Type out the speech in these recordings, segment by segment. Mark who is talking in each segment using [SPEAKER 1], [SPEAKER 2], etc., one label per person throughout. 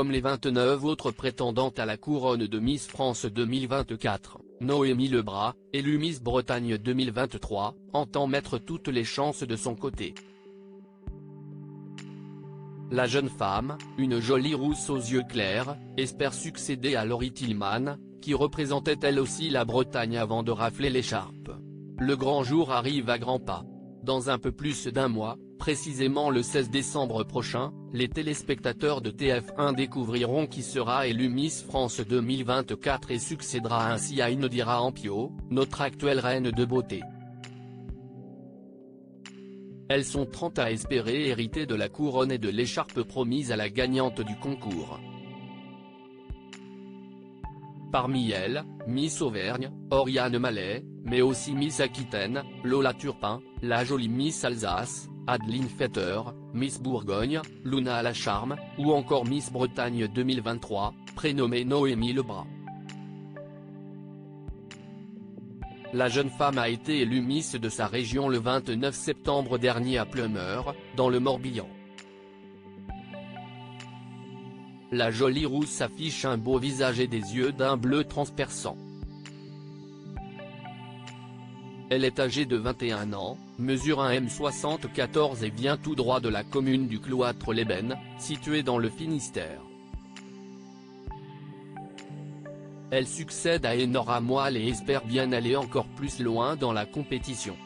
[SPEAKER 1] Comme les 29 autres prétendantes à la couronne de Miss France 2024, Noémie Lebras, élue Miss Bretagne 2023, entend mettre toutes les chances de son côté. La jeune femme, une jolie rousse aux yeux clairs, espère succéder à Laurie Tillman, qui représentait elle aussi la Bretagne avant de rafler l'écharpe. Le grand jour arrive à grands pas. Dans un peu plus d'un mois, précisément le 16 décembre prochain, les téléspectateurs de TF1 découvriront qui sera élu Miss France 2024 et succédera ainsi à Inodira Ampio, notre actuelle reine de beauté. Elles sont 30 à espérer hériter de la couronne et de l'écharpe promise à la gagnante du concours. Parmi elles, Miss Auvergne, Oriane Mallet, mais aussi Miss Aquitaine, Lola Turpin, la jolie Miss Alsace, Adeline Fetter, Miss Bourgogne, Luna Lacharme, ou encore Miss Bretagne 2023, prénommée Noémie Lebras. La jeune femme a été élue Miss de sa région le 29 septembre dernier à Pleumeur, dans le Morbihan. La jolie rousse affiche un beau visage et des yeux d'un bleu transperçant. Elle est âgée de 21 ans, mesure 1,74 m et vient tout droit de la commune du Cloître-les-Bains, située dans le Finistère. Elle succède à Enora Moelle et espère bien aller encore plus loin dans la compétition.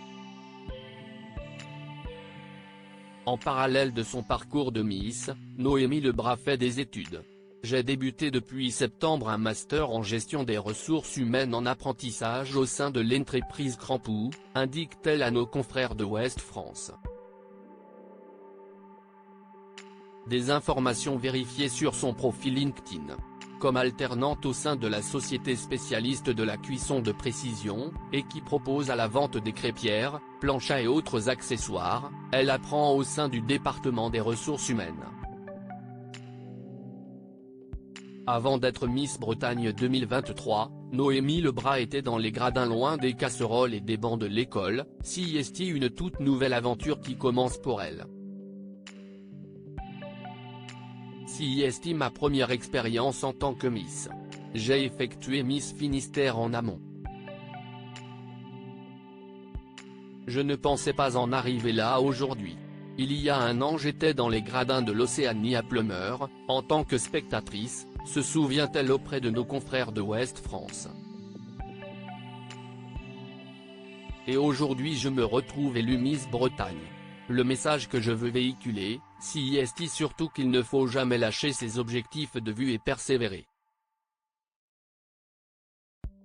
[SPEAKER 1] En parallèle de son parcours de Miss, Noémie Lebras fait des études. J'ai débuté depuis septembre un master en gestion des ressources humaines en apprentissage au sein de l'entreprise Crampou, indique-t-elle à nos confrères de Ouest France. Des informations vérifiées sur son profil LinkedIn. Comme alternante au sein de la société spécialiste de la cuisson de précision, et qui propose à la vente des crêpières, planchas et autres accessoires, elle apprend au sein du département des ressources humaines. Avant d'être Miss Bretagne 2023, Noémie Lebras était dans les gradins loin des casseroles et des bancs de l'école, CIST, une toute nouvelle aventure qui commence pour elle. CIST, ma première expérience en tant que Miss. J'ai effectué Miss Finistère en amont. Je ne pensais pas en arriver là aujourd'hui. Il y a un an j'étais dans les gradins de l'Océanie à Pleumeur, en tant que spectatrice, se souvient-elle auprès de nos confrères de Ouest France. Et aujourd'hui je me retrouve élue Miss Bretagne. Le message que je veux véhiculer, CIST, surtout qu'il ne faut jamais lâcher ses objectifs de vue et persévérer.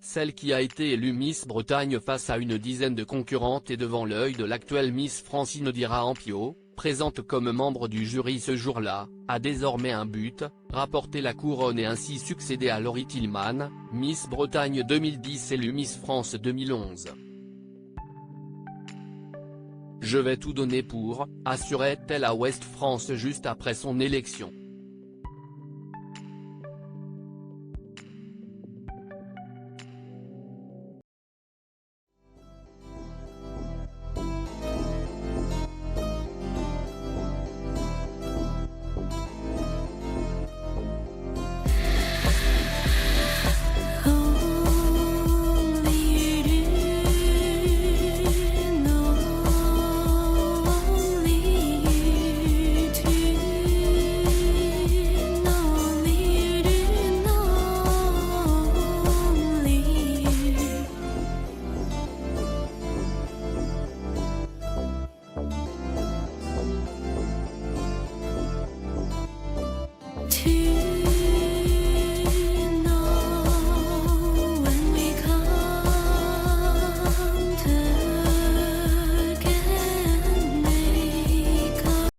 [SPEAKER 1] Celle qui a été élue Miss Bretagne face à une dizaine de concurrentes et devant l'œil de l'actuelle Miss France Inodira Ampio, présente comme membre du jury ce jour-là, a désormais un but, rapporter la couronne et ainsi succéder à Laurie Tillman, Miss Bretagne 2010 élue Miss France 2011. Je vais tout donner pour, assurait-elle à Ouest France juste après son élection.